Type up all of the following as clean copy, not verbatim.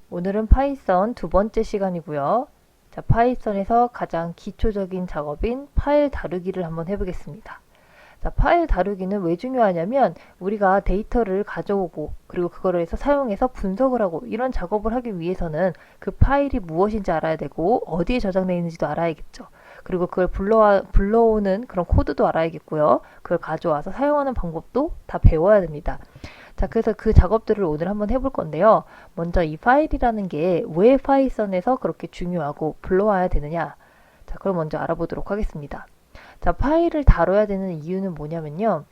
오늘은 파이썬 두 번째 시간이고요. 자, 파이썬에서 가장 기초적인 작업인 파일 다루기를 한번 해보겠습니다. 자, 파일 다루기는 왜 중요하냐면 우리가 데이터를 가져오고 그리고 그거를 해서 사용해서 분석을 하고 이런 작업을 하기 위해서는 그 파일이 무엇인지 알아야 되고 어디에 저장되어 있는지도 알아야겠죠. 그리고 그걸 불러오는 그런 코드도 알아야겠고요. 그걸 가져와서 사용하는 방법도 다 배워야 됩니다. 자, 그래서 그 작업들을 오늘 한번 해볼 건데요. 먼저 이 파일이라는 게 왜 파이썬에서 그렇게 중요하고 불러와야 되느냐? 자, 그걸 먼저 알아보도록 하겠습니다. 자, 파일을 다뤄야 되는 이유는 뭐냐면요.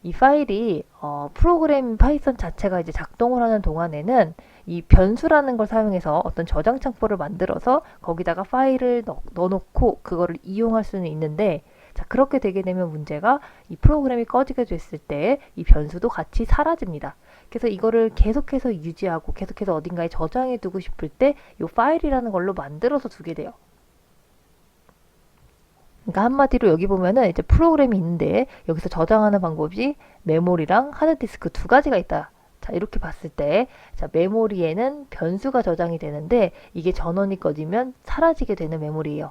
이 파일이 프로그램 파이썬 자체가 이제 작동을 하는 동안에는 이 변수라는 걸 사용해서 어떤 저장 창고를 만들어서 거기다가 파일을 넣어놓고 그거를 이용할 수는 있는데, 자, 그렇게 되게 되면 문제가 이 프로그램이 꺼지게 됐을 때 이 변수도 같이 사라집니다. 그래서 이거를 계속해서 유지하고 계속해서 어딘가에 저장해 두고 싶을 때 이 파일이라는 걸로 만들어서 두게 돼요. 그러니까 한마디로 여기 보면은 이제 프로그램이 있는데 여기서 저장하는 방법이 메모리랑 하드디스크 두 가지가 있다. 자, 이렇게 봤을 때, 자, 메모리에는 변수가 저장이 되는데 이게 전원이 꺼지면 사라지게 되는 메모리예요.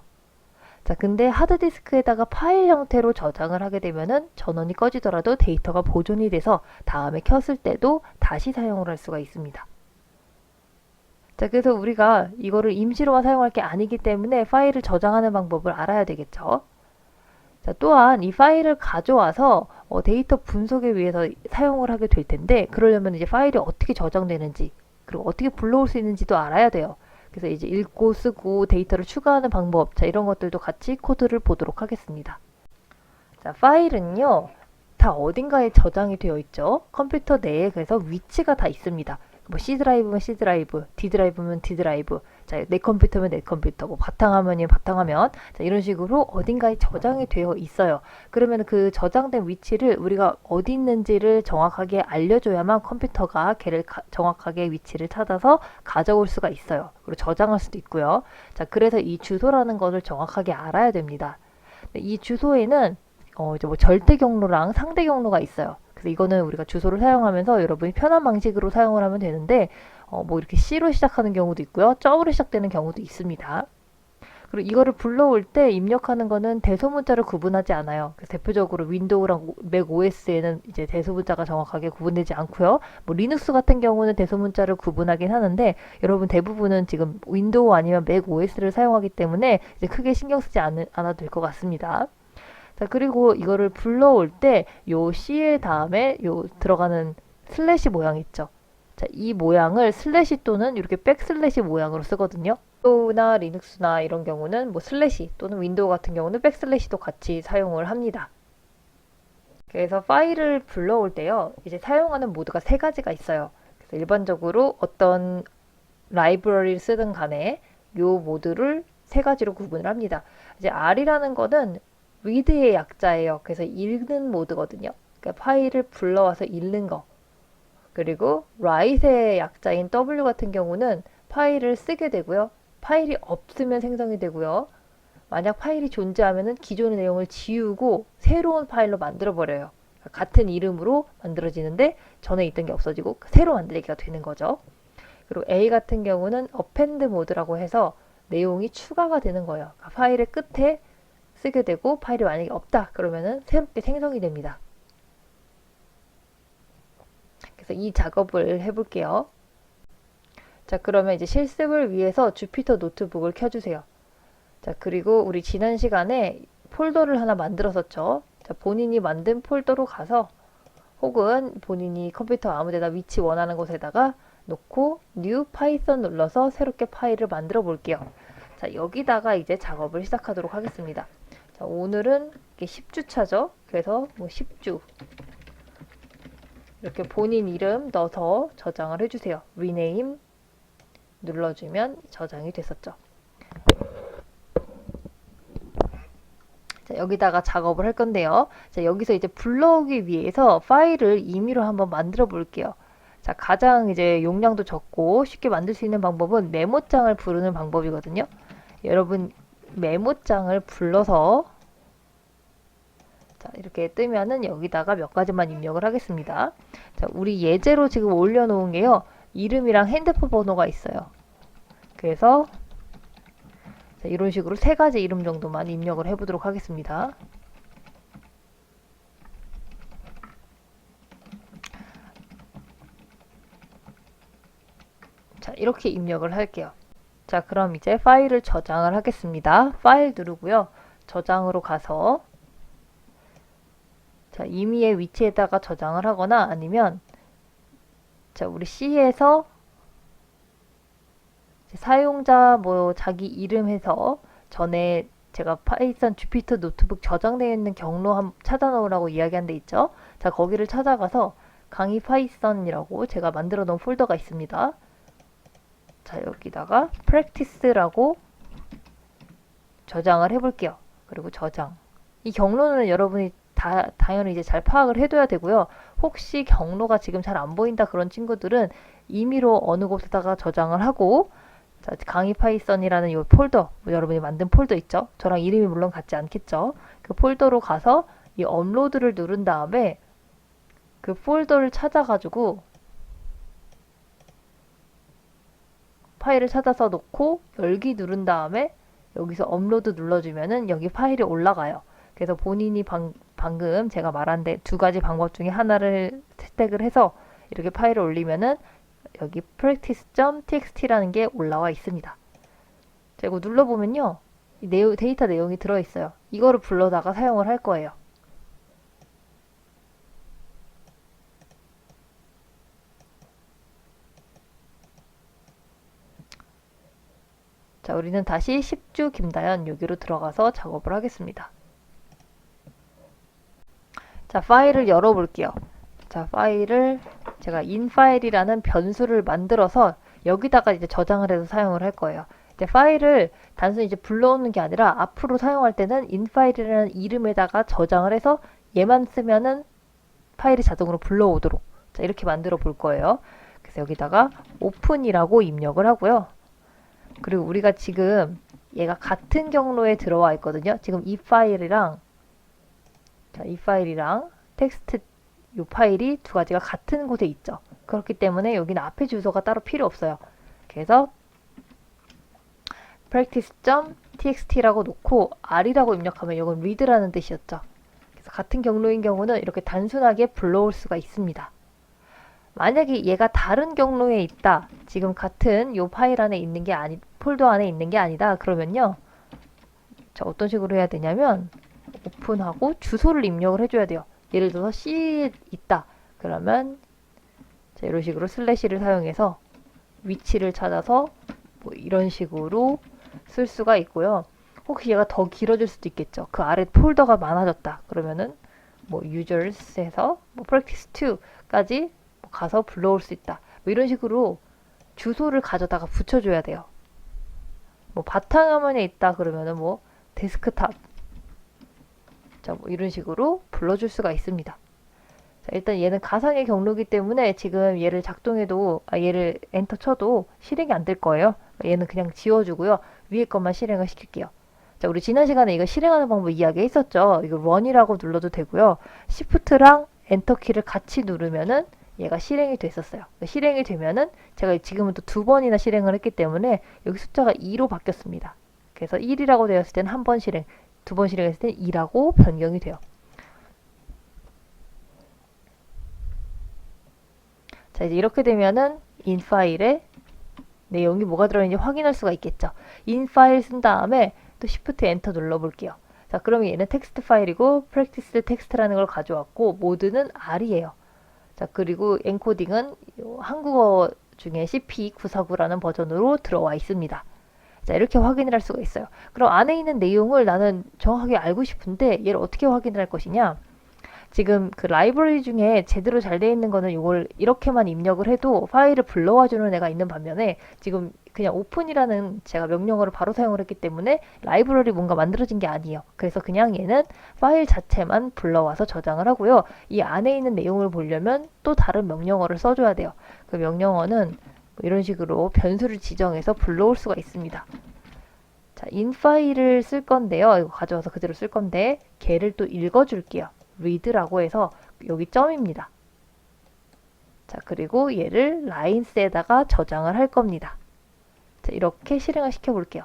자, 근데 하드디스크에다가 파일 형태로 저장을 하게 되면은 전원이 꺼지더라도 데이터가 보존이 돼서 다음에 켰을 때도 다시 사용을 할 수가 있습니다. 자, 그래서 우리가 이거를 임시로만 사용할 게 아니기 때문에 파일을 저장하는 방법을 알아야 되겠죠. 자, 또한 이 파일을 가져와서 데이터 분석에 위해서 사용을 하게 될 텐데, 그러려면 이제 파일이 어떻게 저장되는지 그리고 어떻게 불러올 수 있는지도 알아야 돼요. 그래서 이제 읽고 쓰고 데이터를 추가하는 방법, 자, 이런 것들도 같이 코드를 보도록 하겠습니다. 자, 파일은요, 다 어딘가에 저장이 되어 있죠. 컴퓨터 내에 그래서 위치가 다 있습니다. 뭐 C 드라이브면 C 드라이브, D 드라이브면 D 드라이브, 자, 내 컴퓨터면 내 컴퓨터, 뭐 바탕화면이면 바탕화면, 자, 이런 식으로 어딘가에 저장이 되어 있어요. 그러면 그 저장된 위치를 우리가 어디 있는지를 정확하게 알려줘야만 컴퓨터가 걔를 정확하게 위치를 찾아서 가져올 수가 있어요. 그리고 저장할 수도 있고요. 자, 그래서 이 주소라는 것을 정확하게 알아야 됩니다. 이 주소에는 이제 뭐 절대 경로랑 상대 경로가 있어요. 그래서 이거는 우리가 주소를 사용하면서 여러분이 편한 방식으로 사용을 하면 되는데, 뭐 이렇게 C로 시작하는 경우도 있고요. 점으로 시작되는 경우도 있습니다. 그리고 이거를 불러올 때 입력하는 거는 대소문자를 구분하지 않아요. 그래서 대표적으로 윈도우랑 맥 OS에는 이제 대소문자가 정확하게 구분되지 않고요. 뭐 리눅스 같은 경우는 대소문자를 구분하긴 하는데, 여러분 대부분은 지금 윈도우 아니면 맥 OS를 사용하기 때문에 이제 크게 신경 쓰지 않아도 될 것 같습니다. 자, 그리고 이거를 불러올 때 요 C의 다음에 요 들어가는 슬래시 모양 있죠. 자, 이 모양을 슬래시 또는 이렇게 백슬래시 모양으로 쓰거든요. 윈도우나 리눅스나 이런 경우는 뭐 슬래시 또는 윈도우 같은 경우는 백슬래시도 같이 사용을 합니다. 그래서 파일을 불러올 때요, 이제 사용하는 모드가 세 가지가 있어요. 그래서 일반적으로 어떤 라이브러리를 쓰든 간에 요 모드를 세 가지로 구분을 합니다. 이제 R이라는 거는 read의 약자예요. 그래서 읽는 모드거든요. 그러니까 파일을 불러와서 읽는 거. 그리고 write의 약자인 W 같은 경우는 파일을 쓰게 되고요. 파일이 없으면 생성이 되고요. 만약 파일이 존재하면 기존의 내용을 지우고 새로운 파일로 만들어 버려요. 같은 이름으로 만들어지는데 전에 있던 게 없어지고 새로 만들기가 되는 거죠. 그리고 A 같은 경우는 append 모드라고 해서 내용이 추가가 되는 거예요. 그러니까 파일의 끝에 쓰게 되고 파일이 만약에 없다 그러면은 새롭게 생성이 됩니다. 그래서 이 작업을 해볼게요. 자, 그러면 이제 실습을 위해서 주피터 노트북을 켜주세요. 자, 그리고 우리 지난 시간에 폴더를 하나 만들었었죠. 자, 본인이 만든 폴더로 가서 혹은 본인이 컴퓨터 아무데나 위치 원하는 곳에다가 놓고 New Python 눌러서 새롭게 파일을 만들어 볼게요. 자, 여기다가 이제 작업을 시작하도록 하겠습니다. 자, 오늘은 10주차죠. 그래서 뭐 10주 이렇게 본인 이름 넣어서 저장을 해주세요. Rename 눌러주면 저장이 됐었죠. 자, 여기다가 작업을 할 건데요. 자, 여기서 이제 불러오기 위해서 파일을 임의로 한번 만들어 볼게요. 자, 가장 이제 용량도 적고 쉽게 만들 수 있는 방법은 메모장을 부르는 방법이거든요. 여러분 메모장을 불러서 자, 이렇게 뜨면은 여기다가 몇 가지만 입력을 하겠습니다. 자, 우리 예제로 지금 올려놓은 게요. 이름이랑 핸드폰 번호가 있어요. 그래서 자, 이런 식으로 세 가지 이름 정도만 입력을 해보도록 하겠습니다. 자, 이렇게 입력을 할게요. 자, 그럼 이제 파일을 저장을 하겠습니다. 파일 누르고요. 저장으로 가서 자, 임의의 위치에다가 저장을 하거나 아니면 자, 우리 C에서 사용자 뭐 자기 이름 해서 전에 제가 파이썬 주피터 노트북 저장되어 있는 경로 찾아 놓으라고 이야기한 데 있죠. 자, 거기를 찾아가서 강의 파이썬이라고 제가 만들어 놓은 폴더가 있습니다. 자, 여기다가 practice라고 저장을 해볼게요. 그리고 저장. 이 경로는 여러분이 당연히 이제 잘 파악을 해둬야 되고요. 혹시 경로가 지금 잘 안 보인다 그런 친구들은 임의로 어느 곳에다가 저장을 하고 자, 강의 파이썬이라는 이 폴더, 여러분이 만든 폴더 있죠? 저랑 이름이 물론 같지 않겠죠? 그 폴더로 가서 이 업로드를 누른 다음에 그 폴더를 찾아가지고 파일을 찾아서 놓고 열기 누른 다음에 여기서 업로드 눌러주면은 여기 파일이 올라가요. 그래서 본인이 방금 제가 말한 두 가지 방법 중에 하나를 채택을 해서 이렇게 파일을 올리면은 여기 practice.txt라는 게 올라와 있습니다. 자, 이거 눌러보면요. 이 데이터 내용이 들어있어요. 이거를 불러다가 사용을 할 거예요. 자, 우리는 다시 10주 김다연 여기로 들어가서 작업을 하겠습니다. 자, 파일을 열어볼게요. 자, 파일을 제가 infile이라는 변수를 만들어서 여기다가 이제 저장을 해서 사용을 할 거예요. 이제 파일을 단순히 이제 불러오는 게 아니라 앞으로 사용할 때는 infile이라는 이름에다가 저장을 해서 얘만 쓰면은 파일이 자동으로 불러오도록 자, 이렇게 만들어 볼 거예요. 그래서 여기다가 open이라고 입력을 하고요. 그리고 우리가 지금 얘가 같은 경로에 들어와 있거든요. 지금 이 파일이랑 자, 이 파일이랑 텍스트 이 파일이 두 가지가 같은 곳에 있죠. 그렇기 때문에 여기는 앞에 주소가 따로 필요 없어요. 그래서 practice.txt라고 놓고 r이라고 입력하면 이건 read라는 뜻이었죠. 그래서 같은 경로인 경우는 이렇게 단순하게 불러올 수가 있습니다. 만약에 얘가 다른 경로에 있다. 지금 같은 이 파일 안에 있는 게 폴더 안에 있는 게 아니다. 그러면요. 자, 어떤 식으로 해야 되냐면 오픈하고 주소를 입력을 해줘야 돼요. 예를 들어서 C에 있다. 그러면 자, 이런 식으로 슬래시를 사용해서 위치를 찾아서 뭐 이런 식으로 쓸 수가 있고요. 혹시 얘가 더 길어질 수도 있겠죠. 그 아래 폴더가 많아졌다. 그러면은 뭐 users에서 뭐 practice2까지 가서 불러올 수 있다. 뭐 이런 식으로 주소를 가져다가 붙여줘야 돼요. 뭐 바탕화면에 있다 그러면은 뭐 데스크탑 자, 뭐 이런 식으로 불러줄 수가 있습니다. 자, 일단 얘는 가상의 경로이기 때문에 지금 얘를 작동해도 얘를 엔터 쳐도 실행이 안 될 거예요. 얘는 그냥 지워주고요. 위에 것만 실행을 시킬게요. 자, 우리 지난 시간에 이거 실행하는 방법 이야기했었죠. 이거 run이라고 눌러도 되고요. Shift랑 엔터 키를 같이 누르면은 얘가 실행이 됐었어요. 실행이 되면은 제가 지금은 또 2번이나 실행을 했기 때문에 여기 숫자가 2로 바뀌었습니다. 그래서 1이라고 되었을 때는 한 번 실행, 2번 실행했을 때는 2라고 변경이 돼요. 자, 이제 이렇게 되면은 인파일에 내용이 뭐가 들어있는지 확인할 수가 있겠죠. 인파일 쓴 다음에 또 Shift 엔터 눌러볼게요. 자, 그러면 얘는 텍스트 파일이고 practice 텍스트라는 걸 가져왔고 모드는 R이에요. 자, 그리고 엔코딩은 한국어 중에 CP949라는 버전으로 들어와 있습니다. 자, 이렇게 확인을 할 수가 있어요. 그럼 안에 있는 내용을 나는 정확하게 알고 싶은데 얘를 어떻게 확인을 할 것이냐? 지금 그 라이브러리 중에 제대로 잘 되어 있는 거는 이걸 이렇게만 입력을 해도 파일을 불러와 주는 애가 있는 반면에 지금 그냥 오픈이라는 제가 명령어를 바로 사용을 했기 때문에 라이브러리 뭔가 만들어진 게 아니에요. 그래서 그냥 얘는 파일 자체만 불러와서 저장을 하고요. 이 안에 있는 내용을 보려면 또 다른 명령어를 써줘야 돼요. 그 명령어는 뭐 이런 식으로 변수를 지정해서 불러올 수가 있습니다. 자, 인파일을 쓸 건데요. 이거 가져와서 그대로 쓸 건데 걔를 또 읽어줄게요. read라고 해서 여기 점입니다. 자, 그리고 얘를 라인스에다가 저장을 할 겁니다. 자, 이렇게 실행을 시켜볼게요.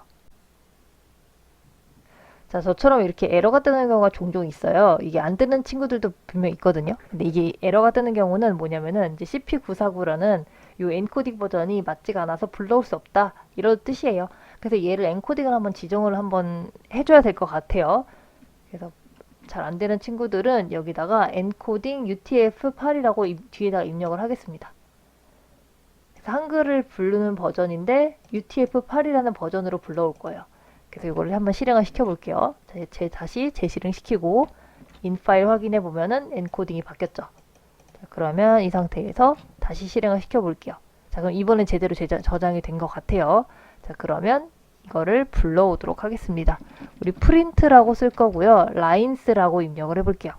자, 저처럼 이렇게 에러가 뜨는 경우가 종종 있어요. 이게 안 뜨는 친구들도 분명 있거든요. 근데 이게 에러가 뜨는 경우는 뭐냐면은 이제 CP949라는 요 엔코딩 버전이 맞지가 않아서 불러올 수 없다. 이런 뜻이에요. 그래서 얘를 엔코딩을 한번 지정을 한번 해줘야 될 것 같아요. 그래서 잘 안 되는 친구들은 여기다가 엔코딩 UTF-8이라고 뒤에다가 입력을 하겠습니다. 그래서 한글을 부르는 버전인데 UTF-8이라는 버전으로 불러올 거예요. 그래서 이거를 한번 실행을 시켜볼게요. 다시 재실행시키고 인파일 확인해 보면은 엔코딩이 바뀌었죠. 자, 그러면 이 상태에서 다시 실행을 시켜볼게요. 자, 그럼 이번엔 제대로 저장이 된 것 같아요. 자, 그러면 이거를 불러오도록 하겠습니다. 우리 프린트라고 쓸 거고요. 라인스라고 입력을 해볼게요.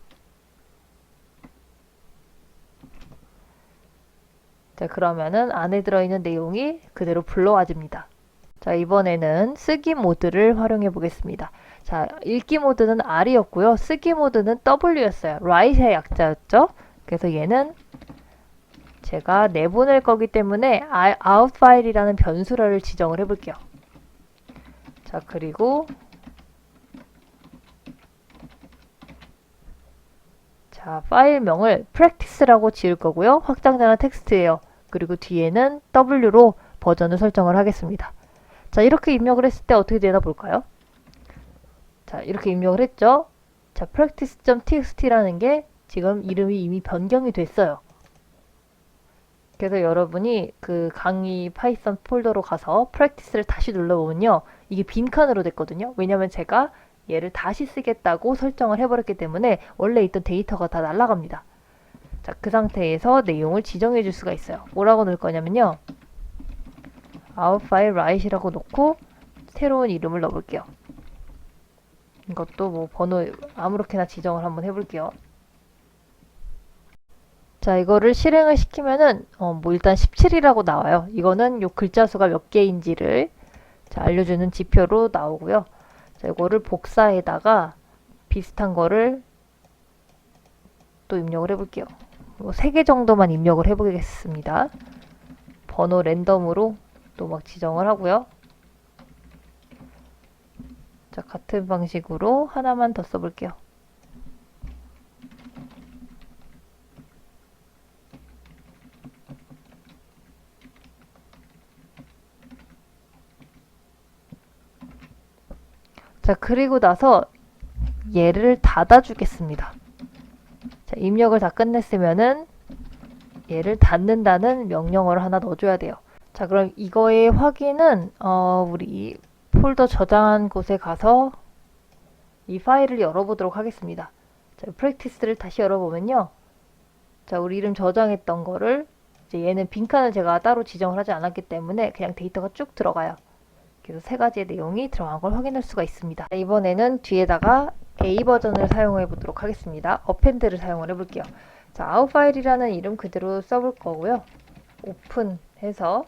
자, 그러면은 안에 들어있는 내용이 그대로 불러와집니다. 자, 이번에는 쓰기 모드를 활용해 보겠습니다. 자, 읽기 모드는 R이었고요. 쓰기 모드는 W였어요. write의 약자였죠. 그래서 얘는 제가 내보낼 거기 때문에 out file이라는 변수를 지정을 해볼게요. 자, 그리고 자, 파일명을 practice라고 지을 거고요. 확장자는 텍스트예요. 그리고 뒤에는 W로 버전을 설정을 하겠습니다. 자, 이렇게 입력을 했을 때 어떻게 되나 볼까요? 자, 이렇게 입력을 했죠? 자, practice.txt라는 게 지금 이름이 이미 변경이 됐어요. 그래서 여러분이 그 강의 파이썬 폴더로 가서 practice를 다시 눌러보면요. 이게 빈칸으로 됐거든요. 왜냐면 제가 얘를 다시 쓰겠다고 설정을 해버렸기 때문에 원래 있던 데이터가 다 날아갑니다. 자, 그 상태에서 내용을 지정해 줄 수가 있어요. 뭐라고 넣을 거냐면요. out file write이라고 놓고 새로운 이름을 넣어볼게요. 이것도 뭐 번호 아무렇게나 지정을 한번 해볼게요. 자, 이거를 실행을 시키면은 뭐 일단 17이라고 나와요. 이거는 요 글자 수가 몇 개인지를 자, 알려주는 지표로 나오고요. 자, 이거를 복사에다가 비슷한 거를 또 입력을 해볼게요. 뭐 3개 정도만 입력을 해보겠습니다. 번호 랜덤으로 또 막 지정을 하고요. 자, 같은 방식으로 하나만 더 써볼게요. 자, 그리고 나서 얘를 닫아주겠습니다. 자, 입력을 다 끝냈으면은 얘를 닫는다는 명령어를 하나 넣어줘야 돼요. 자, 그럼 이거의 확인은 우리 폴더 저장한 곳에 가서 이 파일을 열어보도록 하겠습니다. 자, 프랙티스를 다시 열어보면요. 자, 우리 이름 저장했던 거를 이제 얘는 빈칸을 제가 따로 지정을 하지 않았기 때문에 그냥 데이터가 쭉 들어가요. 그래서 3가지의 내용이 들어간 걸 확인할 수가 있습니다. 자, 이번에는 뒤에다가 A 버전을 사용해 보도록 하겠습니다. append를 사용을 해볼게요. 자, out 파일이라는 이름 그대로 써볼 거고요. 오픈해서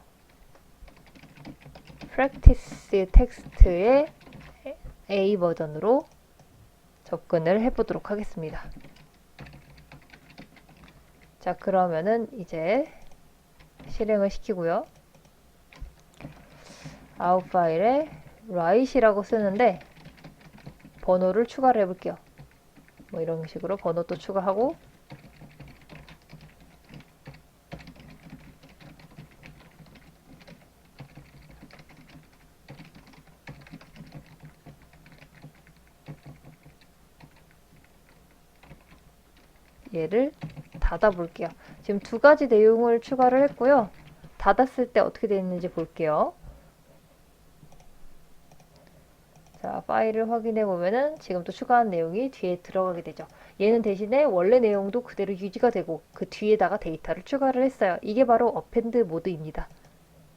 practice 텍스트의 A 버전으로 접근을 해보도록 하겠습니다. 자, 그러면은 이제 실행을 시키고요. out 파일에 write이라고 쓰는데 번호를 추가를 해볼게요. 뭐 이런 식으로 번호 또 추가하고 얘를 닫아 볼게요. 지금 2가지 내용을 추가를 했고요. 닫았을 때 어떻게 되는지 볼게요. 자, 파일을 확인해 보면은 지금 또 추가한 내용이 뒤에 들어가게 되죠. 얘는 대신에 원래 내용도 그대로 유지가 되고 그 뒤에다가 데이터를 추가를 했어요. 이게 바로 append 모드입니다.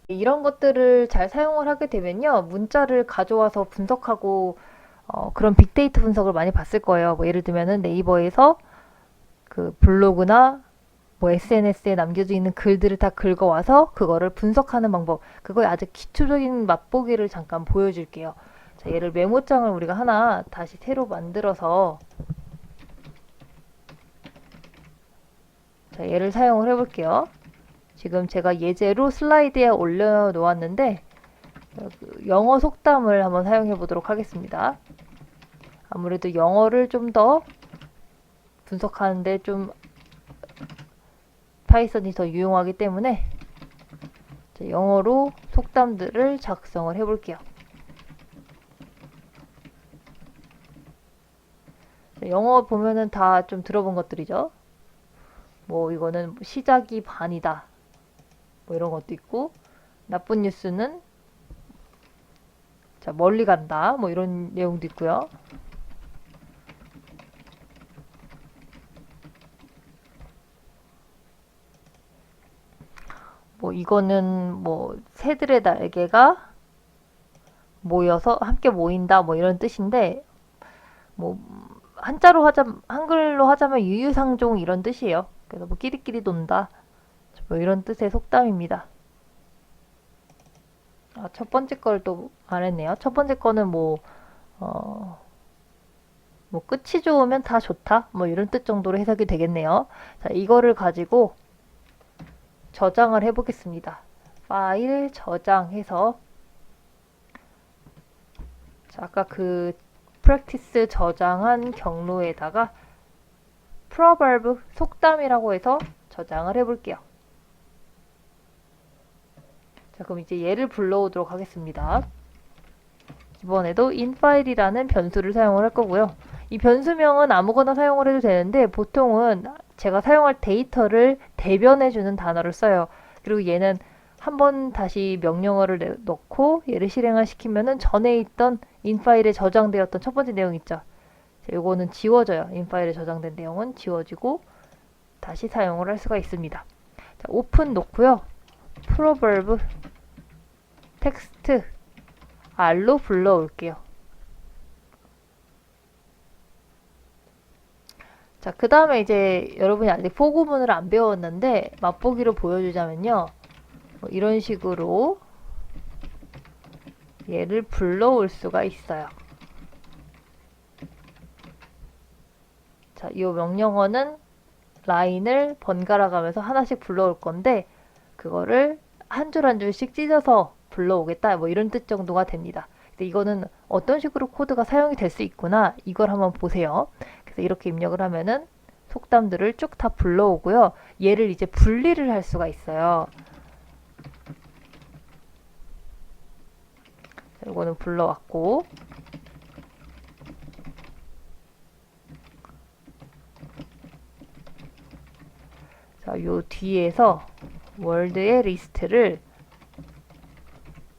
이런 것들을 잘 사용을 하게 되면요. 문자를 가져와서 분석하고 그런 빅데이터 분석을 많이 봤을 거예요. 뭐 예를 들면은 네이버에서 그 블로그나 뭐 SNS에 남겨져 있는 글들을 다 긁어와서 그거를 분석하는 방법, 그거의 아주 기초적인 맛보기를 잠깐 보여줄게요. 자, 얘를 메모장을 우리가 하나 다시 새로 만들어서 자, 얘를 사용을 해볼게요. 지금 제가 예제로 슬라이드에 올려놓았는데 그 영어 속담을 한번 사용해 보도록 하겠습니다. 아무래도 영어를 좀 더 분석하는데 좀 파이썬이 더 유용하기 때문에 영어로 속담들을 작성을 해 볼게요. 영어 보면은 다 좀 들어본 것들이죠. 뭐 이거는 시작이 반이다. 뭐 이런 것도 있고, 나쁜 뉴스는 자 멀리 간다. 뭐 이런 내용도 있고요. 뭐 이거는 뭐 새들의 날개가 모여서 함께 모인다. 뭐 이런 뜻인데, 뭐 한글로 하자면 유유상종 이런 뜻이에요. 그래서 뭐 끼리끼리 논다. 뭐 이런 뜻의 속담입니다. 첫 번째 걸 또 안 했네요. 첫 번째 거는 어, 뭐 끝이 좋으면 다 좋다. 뭐 이런 뜻 정도로 해석이 되겠네요. 자, 이거를 가지고 저장을 해보겠습니다. 파일 저장해서 자, 아까 그 프랙티스 저장한 경로에다가 proverb 속담이라고 해서 저장을 해볼게요. 자, 그럼 이제 얘를 불러오도록 하겠습니다. 이번에도 infile이라는 변수를 사용을 할 거고요. 이 변수명은 아무거나 사용을 해도 되는데 보통은 제가 사용할 데이터를 대변해주는 단어를 써요. 그리고 얘는 한번 다시 명령어를 넣고 얘를 실행을 시키면은 전에 있던 infile에 저장되었던 첫 번째 내용 있죠. 이거는 지워져요. infile에 저장된 내용은 지워지고 다시 사용을 할 수가 있습니다. 자, 오픈 놓고요. proverb 텍스트 R로 불러올게요. 자, 그 다음에 이제 여러분이 아직 for 구문을 안 배웠는데 맛보기로 보여주자면요. 뭐 이런 식으로 얘를 불러올 수가 있어요. 자, 이 명령어는 라인을 번갈아 가면서 하나씩 불러올 건데 그거를 한 줄 한 줄씩 찢어서 불러오겠다. 뭐 이런 뜻 정도가 됩니다. 근데 이거는 어떤 식으로 코드가 사용이 될 수 있구나. 이걸 한번 보세요. 그래서 이렇게 입력을 하면은 속담들을 쭉 다 불러오고요. 얘를 이제 분리를 할 수가 있어요. 자, 이거는 불러왔고 자, 요 뒤에서 월드의 리스트를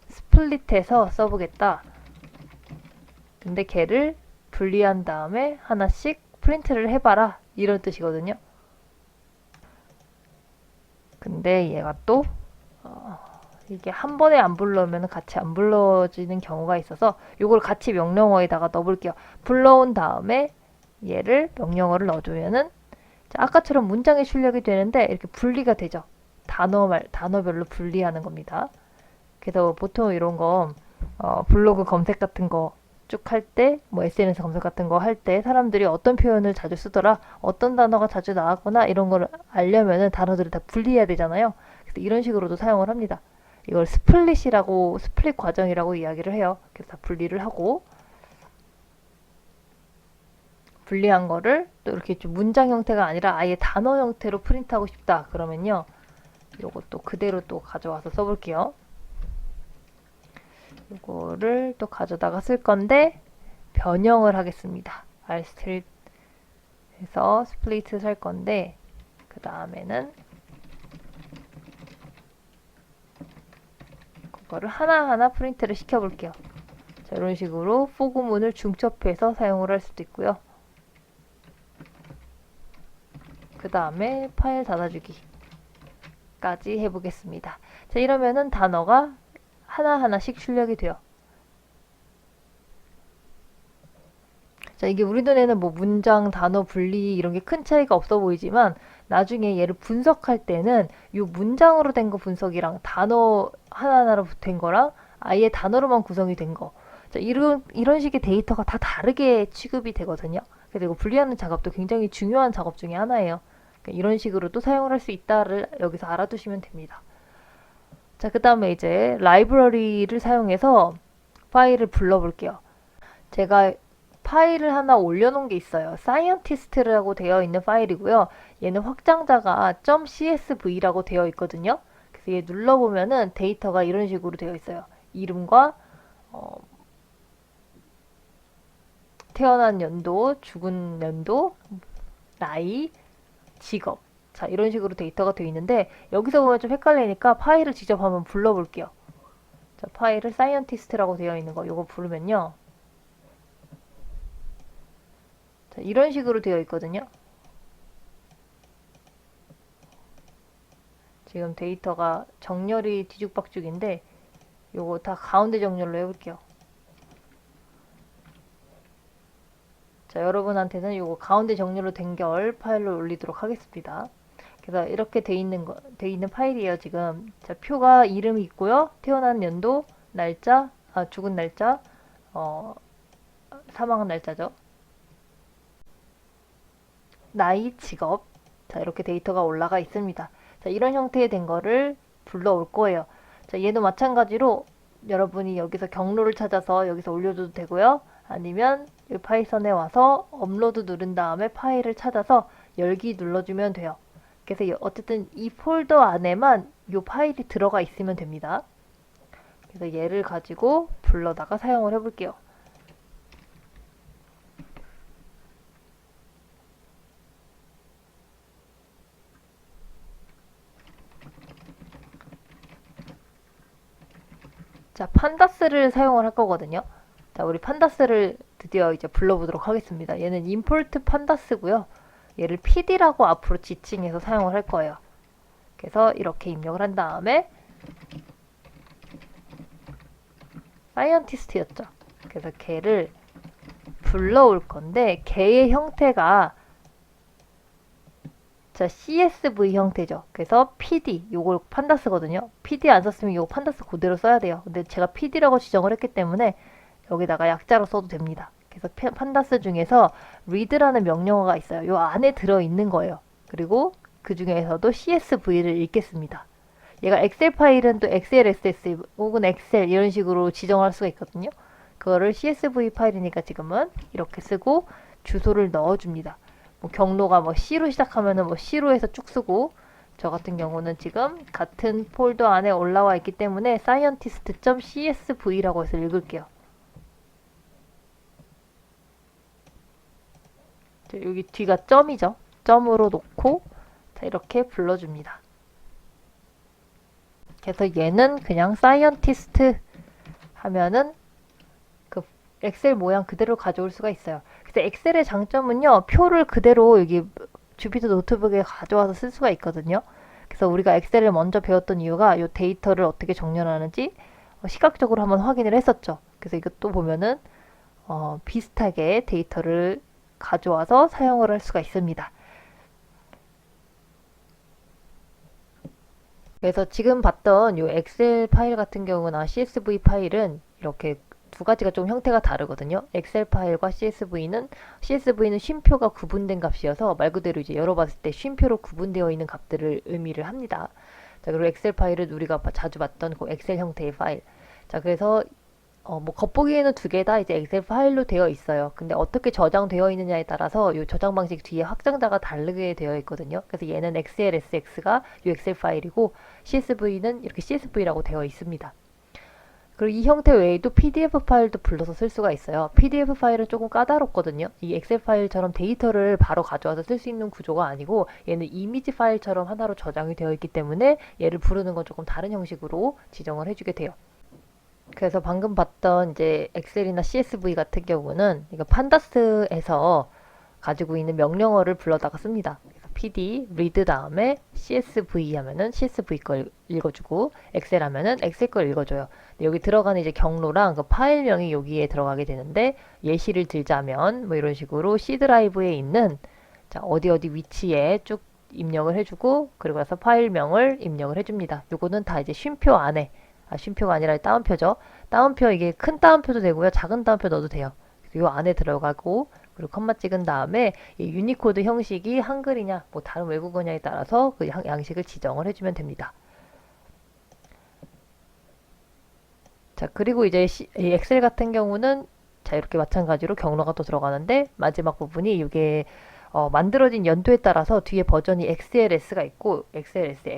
스플릿해서 써보겠다. 근데 걔를 분리한 다음에 하나씩 프린트를 해봐라. 이런 뜻이거든요. 근데 얘가 또 이게 한 번에 안 불러오면 같이 안 불러지는 경우가 있어서 이걸 같이 명령어에다가 넣어볼게요. 불러온 다음에 얘를 명령어를 넣어주면은 자, 아까처럼 문장에 출력이 되는데 이렇게 분리가 되죠. 단어별로 분리하는 겁니다. 그래서 보통 이런 거 블로그 검색 같은 거 쭉 할 때, 뭐 SNS 검색 같은 거 할 때 사람들이 어떤 표현을 자주 쓰더라, 어떤 단어가 자주 나왔거나 이런 걸 알려면은 단어들을 다 분리해야 되잖아요. 그래서 이런 식으로도 사용을 합니다. 이걸 스플릿 과정이라고 이야기를 해요. 그래서 다 분리를 하고 분리한 거를 또 이렇게 좀 문장 형태가 아니라 아예 단어 형태로 프린트하고 싶다 그러면요. 요것도 그대로 또 가져와서 써볼게요. 이거를 또 가져다가 쓸 건데 변형을 하겠습니다. rstrip 해서 스플릿을 살 건데 그 다음에는 그거를 하나하나 프린트를 시켜볼게요. 자, 이런 식으로 for 구문을 중첩해서 사용을 할 수도 있고요. 그 다음에 파일 닫아주기 까지 해보겠습니다. 자, 이러면은 단어가 하나하나씩 출력이 돼요. 자, 이게 우리 눈에는 뭐 문장, 단어 분리 이런 게 큰 차이가 없어 보이지만 나중에 얘를 분석할 때는 이 문장으로 된 거 분석이랑 단어 하나하나로 된 거랑 아예 단어로만 구성이 된 거. 자, 이런 식의 데이터가 다 다르게 취급이 되거든요. 그래서 이거 분리하는 작업도 굉장히 중요한 작업 중에 하나예요. 그러니까 이런 식으로 또 사용을 할 수 있다를 여기서 알아두시면 됩니다. 자, 그 다음에 이제 라이브러리를 사용해서 파일을 불러볼게요. 제가 파일을 하나 올려놓은 게 있어요. scientist라고 되어 있는 파일이고요. 얘는 확장자가 .csv라고 되어 있거든요. 그래서 얘 눌러보면은 데이터가 이런 식으로 되어 있어요. 이름과 태어난 연도, 죽은 연도, 나이, 직업. 자, 이런 식으로 데이터가 되어 있는데 여기서 보면 좀 헷갈리니까 파일을 직접 한번 불러볼게요. 자, 파일을 scientist라고 되어 있는 거 요거 부르면요. 자, 이런 식으로 되어 있거든요. 지금 데이터가 정렬이 뒤죽박죽인데 요거 다 가운데 정렬로 해볼게요. 자, 여러분한테는 요거 가운데 정렬로 된 결 파일로 올리도록 하겠습니다. 그래서 이렇게 돼 있는 파일이에요, 지금. 자, 표가 이름이 있고요. 태어난 연도, 날짜, 죽은 날짜, 사망한 날짜죠. 나이, 직업. 자, 이렇게 데이터가 올라가 있습니다. 자, 이런 형태의 된 거를 불러올 거예요. 자, 얘도 마찬가지로 여러분이 여기서 경로를 찾아서 여기서 올려줘도 되고요. 아니면 이 파이썬에 와서 업로드 누른 다음에 파일을 찾아서 열기 눌러주면 돼요. 그래서 어쨌든 이 폴더 안에만 이 파일이 들어가 있으면 됩니다. 그래서 얘를 가지고 불러다가 사용을 해볼게요. 자, 판다스를 사용을 할 거거든요. 자, 우리 판다스를 드디어 이제 불러보도록 하겠습니다. 얘는 import 판다스고요. 얘를 pd라고 앞으로 지칭해서 사용을 할 거예요. 그래서 이렇게 입력을 한 다음에 scientist였죠. 그래서 걔를 불러올 건데 걔의 형태가 자, CSV 형태죠. 그래서 PD, 요걸 판다스거든요. PD 안 썼으면 요거 판다스 그대로 써야 돼요. 근데 제가 PD라고 지정을 했기 때문에 여기다가 약자로 써도 됩니다. 그래서 판다스 중에서 read라는 명령어가 있어요. 요 안에 들어있는 거예요. 그리고 그 중에서도 CSV를 읽겠습니다. 얘가 엑셀 파일은 또 XLSS 혹은 엑셀 이런 식으로 지정할 수가 있거든요. 그거를 CSV 파일이니까 지금은 이렇게 쓰고 주소를 넣어줍니다. 뭐 경로가 뭐 C로 시작하면은 뭐 C로에서 쭉 쓰고 저 같은 경우는 지금 같은 폴더 안에 올라와 있기 때문에 scientist.csv라고 해서 읽을게요. 여기 뒤가 점이죠. 점으로 놓고 자, 이렇게 불러줍니다. 그래서 얘는 그냥 scientist 하면은 그 엑셀 모양 그대로 가져올 수가 있어요. 그래서 엑셀의 장점은요, 표를 그대로 여기 주피터 노트북에 가져와서 쓸 수가 있거든요. 그래서 우리가 엑셀을 먼저 배웠던 이유가 이 데이터를 어떻게 정렬하는지 시각적으로 한번 확인을 했었죠. 그래서 이것도 보면은 비슷하게 데이터를 가져와서 사용을 할 수가 있습니다. 그래서 지금 봤던 이 엑셀 파일 같은 경우나 CSV 파일은 이렇게 두 가지가 좀 형태가 다르거든요. 엑셀 파일과 CSV는 쉼표가 구분된 값이어서 말 그대로 이제 열어봤을 때 쉼표로 구분되어 있는 값들을 의미를 합니다. 자, 그리고 엑셀 파일은 우리가 자주 봤던 그 엑셀 형태의 파일. 자, 그래서 뭐 겉보기에는 두 개 다 이제 엑셀 파일로 되어 있어요. 근데 어떻게 저장되어 있느냐에 따라서 이 저장 방식 뒤에 확장자가 다르게 되어 있거든요. 그래서 얘는 XLSX가 이 엑셀 파일이고 CSV는 이렇게 CSV라고 되어 있습니다. 그리고 이 형태 외에도 PDF 파일도 불러서 쓸 수가 있어요. PDF 파일은 조금 까다롭거든요. 이 엑셀 파일처럼 데이터를 바로 가져와서 쓸 수 있는 구조가 아니고 얘는 이미지 파일처럼 하나로 저장이 되어 있기 때문에 얘를 부르는 건 조금 다른 형식으로 지정을 해주게 돼요. 그래서 방금 봤던 이제 엑셀이나 CSV 같은 경우는 이거 판다스에서 가지고 있는 명령어를 불러다가 씁니다. 그래서 PD, read 다음에 CSV 하면은 CSV 걸 읽어주고 엑셀 하면은 엑셀 걸 읽어줘요. 여기 들어가는 이제 경로랑 그 파일명이 여기에 들어가게 되는데 예시를 들자면 뭐 이런 식으로 C 드라이브에 있는 자, 어디 위치에 쭉 입력을 해주고 그리고 나서 파일명을 입력을 해줍니다. 요거는 다 이제 쉼표 안에 쉼표가 아니라 따옴표죠. 따옴표 이게 큰 따옴표도 되고요. 작은 따옴표 넣어도 돼요. 요 안에 들어가고 그리고 컴마 찍은 다음에 이 유니코드 형식이 한글이냐 뭐 다른 외국어냐에 따라서 그 양식을 지정을 해주면 됩니다. 자, 그리고 이제 이 엑셀 같은 경우는 자, 이렇게 마찬가지로 경로가 또 들어가는데 마지막 부분이 이게 만들어진 연도에 따라서 뒤에 버전이 XLS가 있고 XLS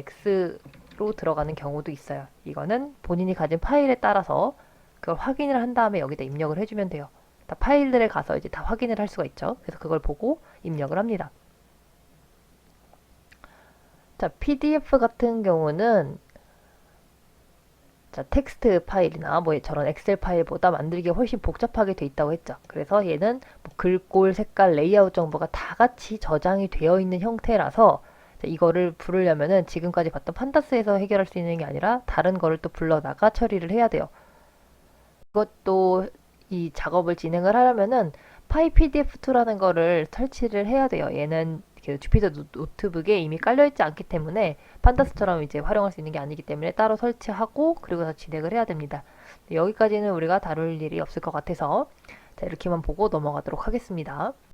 X로 들어가는 경우도 있어요. 이거는 본인이 가진 파일에 따라서 그걸 확인을 한 다음에 여기다 입력을 해주면 돼요. 다 파일들에 가서 이제 다 확인을 할 수가 있죠. 그래서 그걸 보고 입력을 합니다. 자, PDF 같은 경우는 자, 텍스트 파일이나 뭐 저런 엑셀 파일보다 만들기가 훨씬 복잡하게 돼 있다고 했죠. 그래서 얘는 뭐 글꼴, 색깔, 레이아웃 정보가 다 같이 저장이 되어 있는 형태라서 자, 이거를 부르려면은 지금까지 봤던 판다스에서 해결할 수 있는 게 아니라 다른 거를 또 불러다가 처리를 해야 돼요. 이것도 이 작업을 진행을 하려면은 PyPDF2라는 거를 설치를 해야 돼요. 얘는 그 주피터 노트북에 이미 깔려있지 않기 때문에 판다스처럼 이제 활용할 수 있는 게 아니기 때문에 따로 설치하고 그리고 다 진행을 해야 됩니다. 여기까지는 우리가 다룰 일이 없을 것 같아서 자, 이렇게만 보고 넘어가도록 하겠습니다.